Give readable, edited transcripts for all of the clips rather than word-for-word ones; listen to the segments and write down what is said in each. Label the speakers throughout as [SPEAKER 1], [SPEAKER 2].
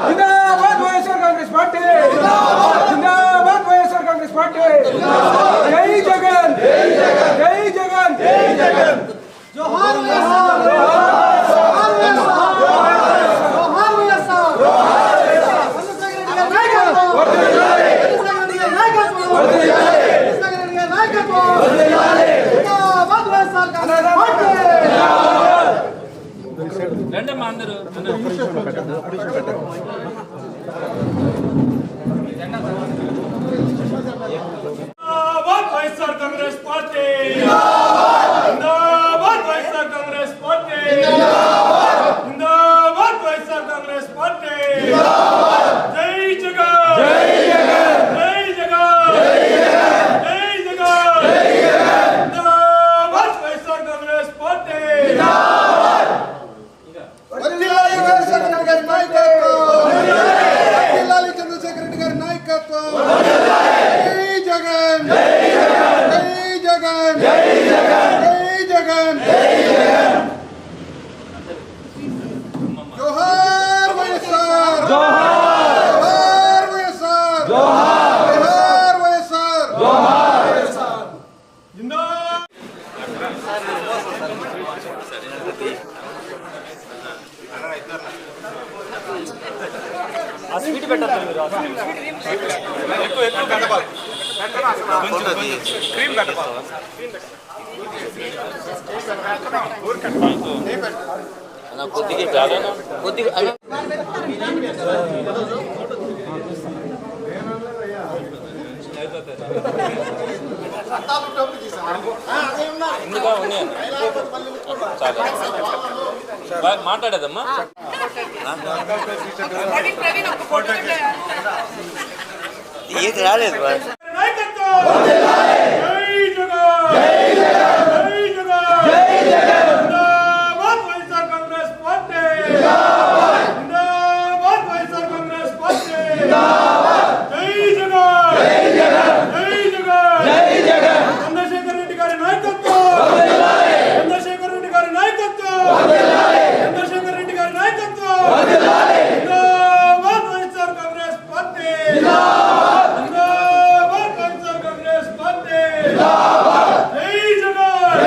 [SPEAKER 1] जिंदाबाद వైఎస్ఆర్ కాంగ్రెస్ పార్టీ जिंदाबाद వైఎస్ఆర్ కాంగ్రెస్ పార్టీ జై జగన్ జై జగన్ జై జగన్ జై జగన్ జోహార్ వైఎస్ఆర్ జోహార్ వైఎస్ఆర్ జోహార్ వైఎస్ఆర్ జోహార్ వైఎస్ఆర్ వర్ధిల్లాలి వర్ధిల్లాలి నాయకత్వం వర్ధిల్లాలి నాయకత్వం వర్ధిల్లాలి जिंदाबाद వైఎస్ఆర్ కాంగ్రెస్ పార్టీ
[SPEAKER 2] రెండమ్మ అందరూ
[SPEAKER 3] వైఎస్ఆర్ కాంగ్రెస్ పార్టీ జిందాబాద్ వైఎస్ఆర్ కాంగ్రెస్ పార్టీ జిందాబాద్ వైఎస్ఆర్ కాంగ్రెస్ పార్టీ జై జగన్ జై జగన్ జై జగన్ జై జగన్ జిందాబాద్ వైఎస్ఆర్ కాంగ్రెస్ పార్టీ
[SPEAKER 1] వర్ధిల్లాలి వైఎస్ఆర్ గారి నాయకత్వం వర్ధిల్లాలి చంద్రశేఖర్ రెడ్డి గారి నాయకత్వం జై జగన్ జై జగన్ జై జగన్ జై జగన్ జై జగన్ జోహార్ వైఎస్ఆర్ జోహార్ వైఎస్ఆర్ జోహార్ వైఎస్ఆర్ జోహార్ వైఎస్ఆర్
[SPEAKER 3] జిందాబాద్
[SPEAKER 2] ఆ స్వీట్ పెట్టాలి మీరు
[SPEAKER 3] ఎక్కువ పెట్టబాలి క్రీమ్ పెట్టబాలి
[SPEAKER 2] కొద్దిగా చాలేనా కొద్దిగా ఇందుగా ఉన్నాయి చాలా మాట్లాడేదమ్మా
[SPEAKER 4] ఏది రాలేదు
[SPEAKER 3] నాయకత్వం వర్ధిల్లాలి జై జగన్ జై జగన్ జై జగన్ జిందాబాద్ వైఎస్ఆర్ కాంగ్రెస్ పార్టీ జిందాబాద్ వైఎస్ఆర్ కాంగ్రెస్ పార్టీ జై జగన్ జై జగన్ జై జగన్ జై జగన్ చంద్రశేఖర్ రెడ్డి గారి నాయకత్వం వర్ధిల్లాలి చంద్రశేఖర్ రెడ్డి గారి నాయకత్వం వర్ధిల్లాలి చంద్రశేఖర్ రెడ్డి గారి నాయకత్వం వర్ధిల్లాలి జిందాబాద్ వైఎస్ఆర్ కాంగ్రెస్ పార్టీ జిందాబాద్ జిందాబాద్ వైఎస్ఆర్ కాంగ్రెస్ పార్టీ జిందాబాద్ జై జగన్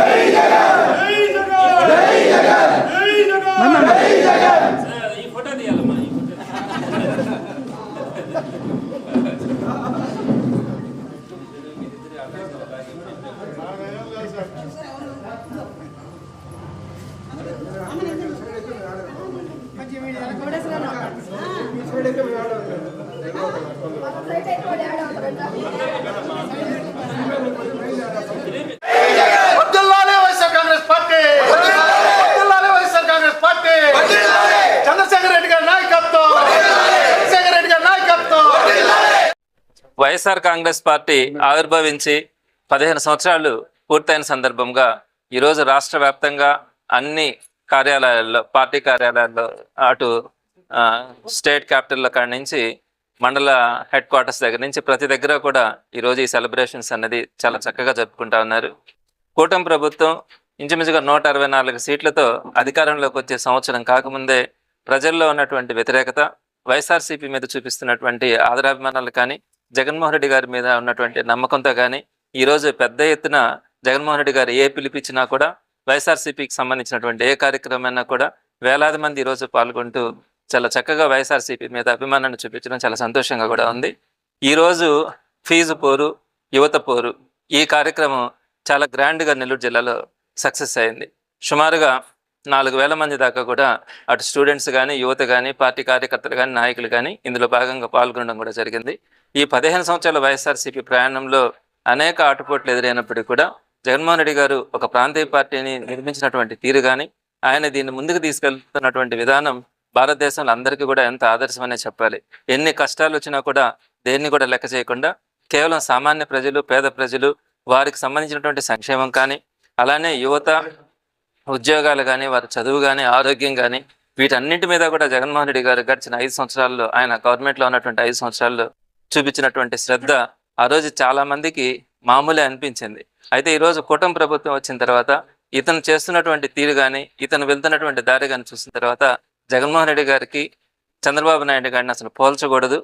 [SPEAKER 3] జై జగన్ జై జగన్ జై జగన్ జై జగన్ జై జగన్
[SPEAKER 2] ఈ ఫోటో తీయాలమ్మా ఈ ఫోటో
[SPEAKER 1] వర్ధిల్లాలి వైఎస్ఆర్ కాంగ్రెస్ పార్టీ వర్ధిల్లాలి వైఎస్ఆర్ కాంగ్రెస్ పార్టీ చంద్రశేఖర్ రెడ్డి గారి నాయకత్వం చంద్రశేఖర్ రెడ్డి గారి నాయకత్వం
[SPEAKER 2] వైఎస్ఆర్ కాంగ్రెస్ పార్టీ ఆవిర్భవించి 15 సంవత్సరాలు పూర్తయిన సందర్భంగా ఈరోజు రాష్ట్ర వ్యాప్తంగా అన్ని కార్యాలయాల్లో పార్టీ కార్యాలయాల్లో అటు స్టేట్ క్యాపిటల్ కాడి నుంచి మండల హెడ్ క్వార్టర్స్ దగ్గర నుంచి ప్రతి దగ్గర కూడా ఈరోజు ఈ సెలబ్రేషన్స్ అనేది చాలా చక్కగా జరుపుకుంటా ఉన్నారు. కూటమి ప్రభుత్వం ఇంచుమించుగా 164 సీట్లతో అధికారంలోకి వచ్చే సంవత్సరం కాకముందే ప్రజల్లో ఉన్నటువంటి వ్యతిరేకత, వైఎస్ఆర్సీపీ మీద చూపిస్తున్నటువంటి ఆదరాభిమానాలు కానీ, జగన్మోహన్ రెడ్డి గారి మీద ఉన్నటువంటి నమ్మకంతో కానీ ఈరోజు పెద్ద ఎత్తున జగన్మోహన్ రెడ్డి గారు ఏ పిలిపించినా కూడా వైఎస్ఆర్సీపీకి సంబంధించినటువంటి ఏ కార్యక్రమైనా కూడా వేలాది మంది ఈరోజు పాల్గొంటూ చాలా చక్కగా వైఎస్ఆర్సీపీ మీద అభిమానాన్ని చూపించడం చాలా సంతోషంగా కూడా ఉంది. ఈరోజు ఫీజు పోరు, యువత పోరు ఈ కార్యక్రమం చాలా గ్రాండ్గా నెల్లూరు జిల్లాలో సక్సెస్ అయింది. సుమారుగా 4000 మంది దాకా కూడా అటు స్టూడెంట్స్ కానీ, యువత కానీ, పార్టీ కార్యకర్తలు కానీ, నాయకులు కానీ ఇందులో భాగంగా పాల్గొనడం కూడా జరిగింది. ఈ 15 సంవత్సరాల వైఎస్ఆర్సీపీ ప్రయాణంలో అనేక ఆటుపోట్లు ఎదురైనప్పటికీ కూడా జగన్మోహన్ రెడ్డి గారు ఒక ప్రాంతీయ పార్టీని నిర్మించినటువంటి తీరు కానీ, ఆయన దీన్ని ముందుకు తీసుకెళ్తున్నటువంటి విధానం భారతదేశంలో అందరికీ కూడా ఎంత ఆదర్శమనే చెప్పాలి. ఎన్ని కష్టాలు వచ్చినా కూడా దేన్ని కూడా లెక్క చేయకుండా కేవలం సామాన్య ప్రజలు, పేద ప్రజలు, వారికి సంబంధించినటువంటి సంక్షేమం కానీ, అలానే యువత ఉద్యోగాలు కానీ, వారి చదువు కానీ, ఆరోగ్యం కానీ, వీటన్నింటి మీద కూడా జగన్మోహన్ రెడ్డి గారు గడిచిన 5 సంవత్సరాల్లో, ఆయన గవర్నమెంట్లో ఉన్నటువంటి 5 సంవత్సరాల్లో చూపించినటువంటి శ్రద్ధ ఆ రోజు చాలా మందికి మామూలే అనిపించింది. అయితే ఈరోజు కూటమి ప్రభుత్వం వచ్చిన తర్వాత ఇతను చేస్తున్నటువంటి తీరు కానీ, ఇతను వెళ్తున్నటువంటి దారి కానీ చూసిన తర్వాత జగన్మోహన్ రెడ్డి గారికి చంద్రబాబు నాయుడు గారిని అసలు పోల్చకూడదు.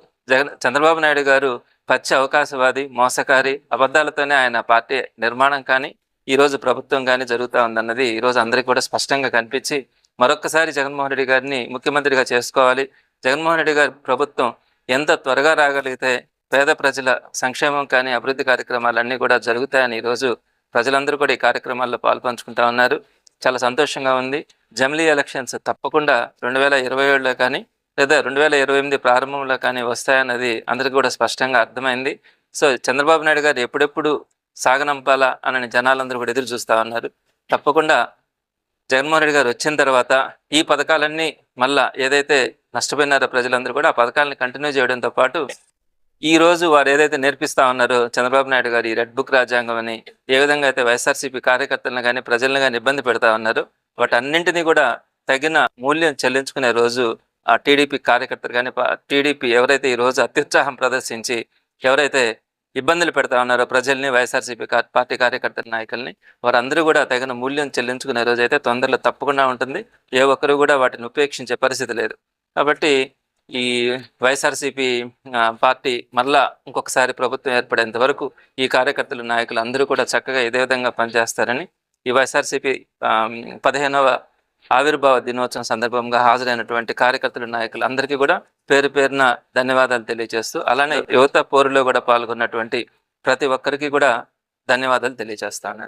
[SPEAKER 2] చంద్రబాబు నాయుడు గారు పచ్చి అవకాశవాది, మోసకారి, అబద్ధాలతోనే ఆయన పార్టీ నిర్మాణం కానీ ఈరోజు ప్రభుత్వం కానీ జరుగుతూ ఉందన్నది ఈరోజు అందరికీ కూడా స్పష్టంగా కనిపించి మరొక్కసారి జగన్మోహన్ రెడ్డి గారిని ముఖ్యమంత్రిగా చేసుకోవాలి. జగన్మోహన్ రెడ్డి గారి ప్రభుత్వం ఎంత త్వరగా రాగలిగితే పేద ప్రజల సంక్షేమం కానీ అభివృద్ధి కార్యక్రమాలన్నీ కూడా జరుగుతాయని ఈరోజు ప్రజలందరూ కూడా ఈ కార్యక్రమాల్లో పాల్పంచుకుంటా ఉన్నారు. చాలా సంతోషంగా ఉంది. జమిలీ ఎలక్షన్స్ తప్పకుండా 2027లో కానీ లేదా 2028 ప్రారంభంలో కానీ వస్తాయన్నది అందరికీ కూడా స్పష్టంగా అర్థమైంది. సో చంద్రబాబు నాయుడు గారు ఎప్పుడెప్పుడు సాగనంపాలా అని జనాలందరూ కూడా ఎదురు చూస్తూ ఉన్నారు. తప్పకుండా జగన్మోహన్ రెడ్డి గారు వచ్చిన తర్వాత ఈ పథకాలన్నీ మళ్ళా ఏదైతే నష్టపోయినారో ప్రజలందరూ కూడా ఆ పథకాలను కంటిన్యూ చేయడంతో పాటు ఈ రోజు వారు ఏదైతే నేర్పిస్తా ఉన్నారో చంద్రబాబు నాయుడు గారు ఈ రెడ్ బుక్ రాజ్యాంగం అని ఏ విధంగా అయితే వైఎస్ఆర్సీపీ కార్యకర్తలను కానీ ప్రజలను కానీ ఇబ్బంది పెడతా ఉన్నారో వాటన్నింటినీ కూడా తగిన మూల్యం చెల్లించుకునే రోజు ఆ టీడీపీ కార్యకర్తలు కానీ టీడీపీ ఎవరైతే ఈ రోజు అత్యుత్సాహం ప్రదర్శించి ఎవరైతే ఇబ్బందులు పెడతా ఉన్నారో ప్రజల్ని, వైఎస్ఆర్సీపీ పార్టీ కార్యకర్తల నాయకుల్ని, వారందరూ కూడా తగిన మూల్యం చెల్లించుకునే రోజు అయితే తొందరలో తప్పకుండా ఉంటుంది. ఏ ఒక్కరు కూడా వాటిని ఉపేక్షించే పరిస్థితి లేదు. కాబట్టి ఈ వైఎస్ఆర్సీపీ పార్టీ మళ్ళా ఇంకొకసారి ప్రభుత్వం ఏర్పడేంత వరకు ఈ కార్యకర్తలు, నాయకులు అందరూ కూడా చక్కగా ఇదే విధంగా పనిచేస్తారని ఈ వైఎస్ఆర్సీపీ 15వ ఆవిర్భావ దినోత్సవం సందర్భంగా హాజరైనటువంటి కార్యకర్తలు, నాయకులు అందరికీ కూడా పేరు పేరున ధన్యవాదాలు తెలియజేస్తూ అలానే యువత పోరులో కూడా పాల్గొన్నటువంటి ప్రతి ఒక్కరికి కూడా ధన్యవాదాలు తెలియజేస్తాను.